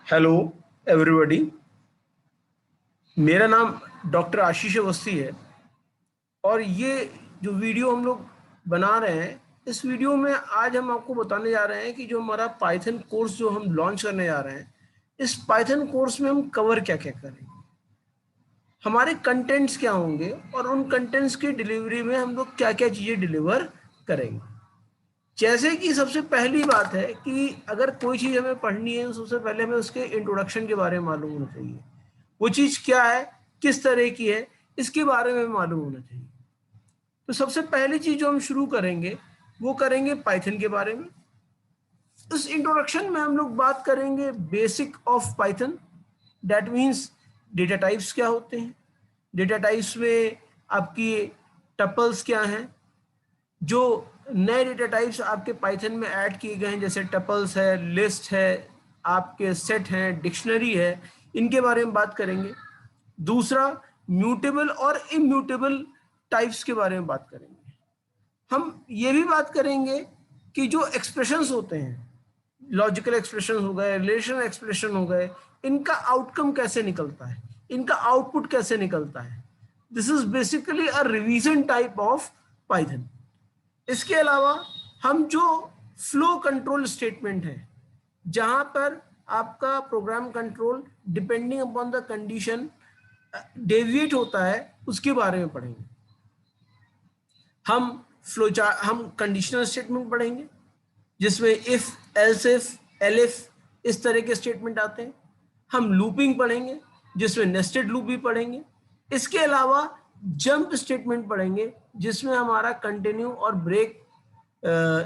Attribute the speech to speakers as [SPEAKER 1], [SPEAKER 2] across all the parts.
[SPEAKER 1] Hello everybody. मेरा नाम doctor आशीष अवस्थी है और ये जो वीडियो हम लोग बना रहे हैं, इस वीडियो में आज हम आपको बताने जा रहे हैं कि जो हमारा पाइथन कोर्स जो हम लॉन्च करने जा रहे हैं, इस पाइथन कोर्स में हम कवर क्या क्या करेंगे, हमारे कंटेंट्स क्या होंगे और उन कंटेंट्स की डिलीवरी में हम लोग क्या क्या चीज़ें डिलीवर करेंगे। जैसे कि सबसे पहली बात है कि अगर कोई चीज़ हमें पढ़नी है तो सबसे पहले हमें उसके इंट्रोडक्शन के बारे में मालूम होना चाहिए। वो चीज़ क्या है, किस तरह की है, इसके बारे में मालूम होना चाहिए। तो सबसे पहली चीज़ जो हम शुरू करेंगे वो करेंगे पाइथन के बारे में। इस इंट्रोडक्शन में हम लोग बात करेंगे basic of Python, that means data types क्या होते हैं, डेटा टाइप्स में आपकी टपल्स क्या हैं, जो नए डेटा टाइप्स आपके पाइथन में ऐड किए गए हैं जैसे टपल्स है, लिस्ट है, आपके सेट हैं, डिक्शनरी है, इनके बारे में बात करेंगे। दूसरा, म्यूटेबल और इम्यूटेबल टाइप्स के बारे में बात करेंगे। हम ये भी बात करेंगे कि जो एक्सप्रेशंस होते हैं, लॉजिकल एक्सप्रेशन हो गए, रिलेशनल एक्सप्रेशन हो गए, इनका आउटकम कैसे निकलता है, इनका आउटपुट कैसे निकलता है। This is basically a revision type of Python. इसके अलावा हम जो फ्लो कंट्रोल स्टेटमेंट है, जहां पर आपका program control depending upon the condition deviate होता है, उसके बारे में पढ़ेंगे। हम कंडीशनल स्टेटमेंट पढ़ेंगे जिसमें इफ, एल्स इफ, एलिफ, इस तरह के स्टेटमेंट आते हैं। हम लूपिंग पढ़ेंगे जिसमें नेस्टेड लूप भी पढ़ेंगे। इसके अलावा जंप स्टेटमेंट पढ़ेंगे जिसमें हमारा कंटिन्यू और ब्रेक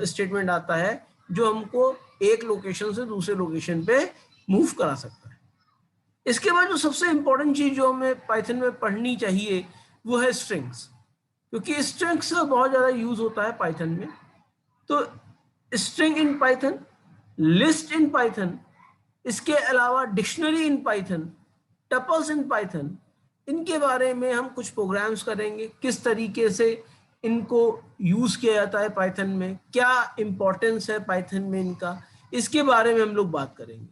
[SPEAKER 1] स्टेटमेंट आता है, जो हमको एक लोकेशन से दूसरे लोकेशन पे मूव करा सकता है। इसके बाद जो सबसे इंपॉर्टेंट चीज जो हमें पाइथन में पढ़नी चाहिए वो है स्ट्रिंग्स, क्योंकि स्ट्रिंग्स का बहुत ज्यादा यूज होता है पाइथन में। तो string in Python, list in Python, इसके अलावा dictionary in Python, tuples in Python, इनके बारे में हम कुछ प्रोग्राम्स करेंगे, किस तरीके से इनको यूज किया जाता है पाइथन में, क्या इंपॉर्टेंस है पाइथन में इनका, इसके बारे में हम लोग बात करेंगे।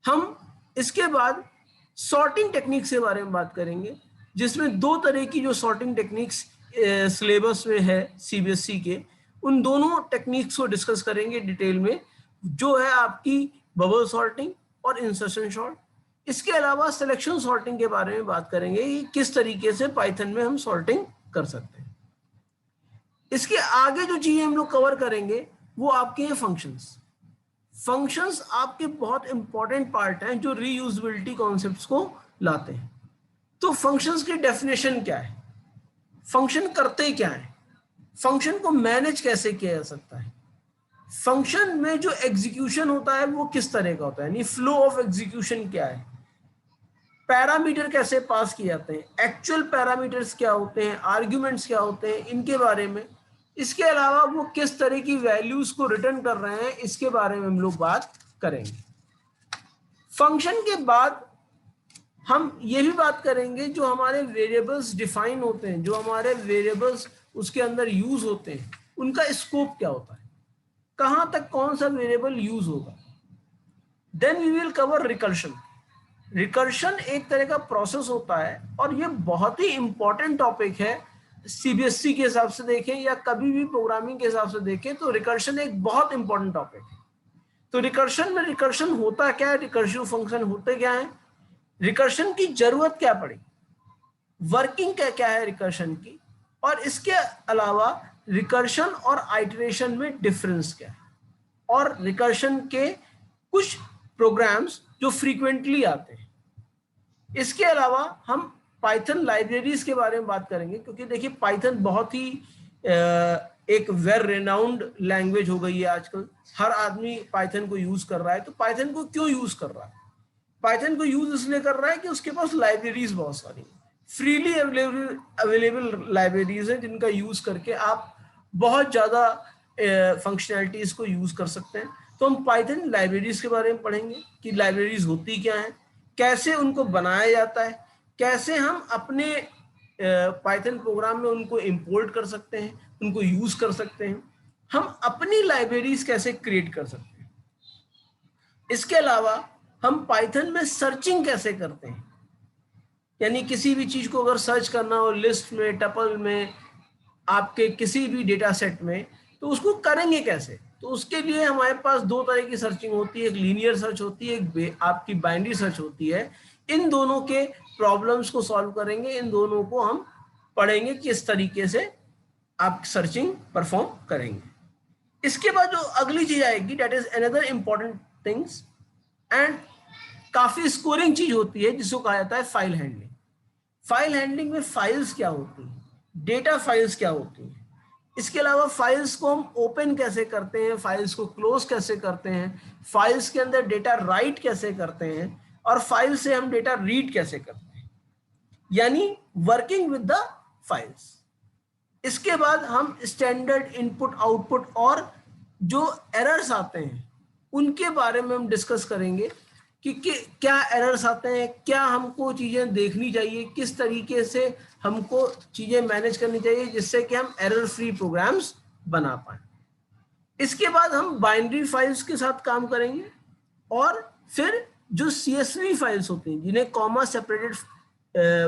[SPEAKER 1] हम इसके बाद सॉर्टिंग टेक्निक्स के बारे में बात करेंगे, जिसमें दो तरह की जो सॉर्टिंग टेक्निक्स सिलेबस में है सीबीएसई के, उन दोनों टेक्निक्स को डिस्कस करेंगे डिटेल में, जो है आपकी बबल सॉर्टिंग और इंसर्शन सॉर्ट। इसके अलावा सिलेक्शन सॉर्टिंग के बारे में बात करेंगे कि किस तरीके से पाइथन में हम सॉर्टिंग कर सकते हैं। इसके आगे जो चीजें हम लोग कवर करेंगे वो आपके हैं फंक्शंस। फंक्शंस आपके बहुत इंपॉर्टेंट पार्ट हैं जो रीयूजेबिलिटी कॉन्सेप्ट्स को लाते हैं। तो फंक्शंस की डेफिनेशन क्या है, फंक्शन करते क्या है, फंक्शन को मैनेज कैसे किया जा सकता है, फंक्शन में जो एग्जीक्यूशन होता है वो किस तरह का होता है, यानी फ्लो ऑफ एग्जीक्यूशन क्या है, पैरामीटर कैसे पास किए जाते हैं, एक्चुअल पैरामीटर्स क्या होते हैं, आर्ग्यूमेंट्स क्या होते हैं, इनके बारे में। इसके अलावा वो किस तरह की वैल्यूज को रिटर्न कर रहे हैं, इसके बारे में हम लोग बात करेंगे। फंक्शन के बाद हम ये भी बात करेंगे जो हमारे वेरिएबल्स डिफाइन होते हैं, जो हमारे वेरिएबल्स उसके अंदर यूज होते हैं, उनका स्कोप क्या होता है, कहां तक कौन सा वेरिएबल यूज होगा। Then we will cover recursion. Recursion एक तरह का प्रोसेस होता है और ये बहुत ही इंपॉर्टेंट टॉपिक है। सीबीएसई के हिसाब से देखें या कभी भी प्रोग्रामिंग के हिसाब से देखें तो रिकर्शन एक बहुत इंपॉर्टेंट टॉपिक है। तो रिकर्शन में रिकर्शन होता क्या है, रिकर्सिव फंक्शन होते क्या है, रिकर्शन की जरूरत क्या पड़ी, वर्किंग क्या क्या है रिकर्शन की, और इसके अलावा रिकर्शन और आइटरेशन में डिफरेंस क्या है, और रिकर्शन के कुछ प्रोग्राम्स जो फ्रीक्वेंटली आते हैं। इसके अलावा हम पाइथन लाइब्रेरीज के बारे में बात करेंगे, क्योंकि देखिए पाइथन बहुत ही एक वेल रेनाउंड लैंग्वेज हो गई है आजकल। हर आदमी पाइथन को यूज कर रहा है। तो पाइथन को क्यों यूज कर रहा है, पाइथन को यूज इसलिए कर रहा है कि उसके पास लाइब्रेरीज बहुत सारी फ्रीली अवेलेबल लाइब्रेरीज हैं, जिनका यूज करके आप बहुत ज्यादा फंक्शनैलिटीज को यूज कर सकते हैं। तो हम पाइथन लाइब्रेरीज के बारे में पढ़ेंगे कि लाइब्रेरीज होती क्या है, कैसे उनको बनाया जाता है, कैसे हम अपने पाइथन प्रोग्राम में उनको इंपोर्ट कर सकते हैं, उनको यूज कर सकते हैं, हम अपनी लाइब्रेरीज कैसे क्रिएट कर सकते हैं। इसके अलावा हम पाइथन में सर्चिंग कैसे करते हैं, यानी किसी भी चीज को अगर सर्च करना हो लिस्ट में, टपल में, आपके किसी भी डेटा सेट में, तो उसको करेंगे कैसे। तो उसके लिए हमारे पास दो तरह की सर्चिंग होती है, एक लीनियर सर्च होती है, एक आपकी बाइनरी सर्च होती है। इन दोनों के प्रॉब्लम्स को सॉल्व करेंगे, इन दोनों को हम पढ़ेंगे किस तरीके से आप सर्चिंग परफॉर्म करेंगे। इसके बाद जो अगली चीज आएगी, that is another important things and काफी स्कोरिंग चीज होती है, जिसको कहा जाता है फाइल हैंडलिंग। फाइल हैंडलिंग में फाइल्स क्या होती हैं, डेटा फाइल्स क्या होती हैं, इसके अलावा फाइल्स को हम ओपन कैसे करते हैं, फाइल्स को क्लोज कैसे करते हैं, फाइल्स के अंदर डेटा राइट कैसे करते हैं, और फाइल से हम डेटा रीड कैसे करते हैं, यानी वर्किंग विद द फाइल्स। इसके बाद हम स्टैंडर्ड इनपुट आउटपुट और जो एरर्स आते हैं उनके बारे में हम डिस्कस करेंगे कि क्या एरर्स आते हैं, क्या हमको चीजें देखनी चाहिए, किस तरीके से हमको चीजें मैनेज करनी चाहिए जिससे कि हम एरर फ्री प्रोग्राम्स बना पाए। इसके बाद हम बाइनरी फाइल्स के साथ काम करेंगे और फिर जो CSV फाइल्स होती हैं, जिन्हें कॉमा सेपरेटेड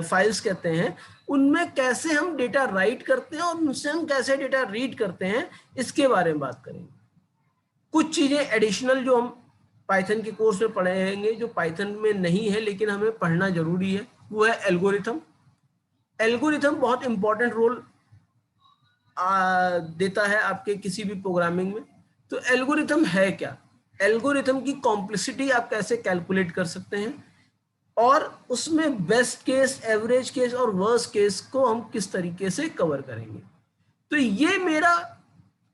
[SPEAKER 1] फाइल्स कहते हैं, उनमें कैसे हम डेटा राइट करते हैं और उनसे हम कैसे डेटा रीड करते हैं, इसके बारे में बात करेंगे। कुछ चीजें एडिशनल जो हम पाइथन के कोर्स में पढ़ेंगे, जो पाइथन में नहीं है लेकिन हमें पढ़ना जरूरी है, वो है एल्गोरिथम। एल्गोरिथम बहुत इंपॉर्टेंट रोल देता है आपके किसी भी प्रोग्रामिंग में। तो एल्गोरिथम है क्या, एल्गोरिथम की कॉम्प्लेक्सिटी आप कैसे कैलकुलेट कर सकते हैं, और उसमें बेस्ट केस, एवरेज केस और वर्स्ट केस को हम किस तरीके से कवर करेंगे। तो ये मेरा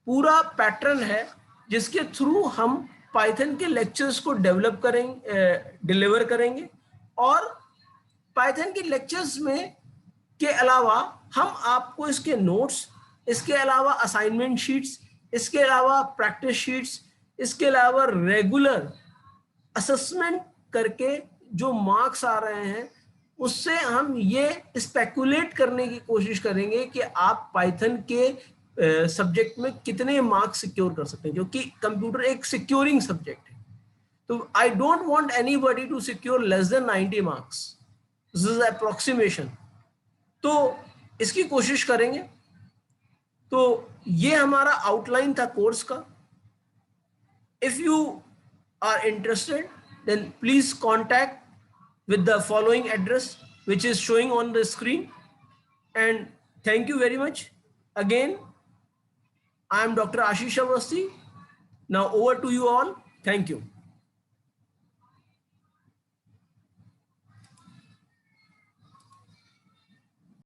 [SPEAKER 1] पूरा पैटर्न है जिसके थ्रू हम पाइथन के लेक्चर्स को डेवलप करेंगे, डिलीवर करेंगे। और पाइथन के लेक्चर्स में के अलावा हम आपको इसके नोट्स, इसके अलावा असाइनमेंट शीट्स, इसके अलावा प्रैक्टिस शीट्स, इसके अलावा रेगुलर असेसमेंट करके जो मार्क्स आ रहे हैं उससे हम ये स्पेकुलेट करने की कोशिश करेंगे कि आप पाइथन के सब्जेक्ट में कितने मार्क्स सिक्योर कर सकते हैं, क्योंकि कंप्यूटर एक सिक्योरिंग सब्जेक्ट है। तो I don't want anybody to secure less than 90 marks, this is approximation. तो इसकी कोशिश करेंगे। तो ये हमारा आउटलाइन था कोर्स का। If you are interested then please contact with the following address which is showing on the screen. And thank you very much. Again, I am Dr. Ashish Awasthi. Now over to you all. Thank you.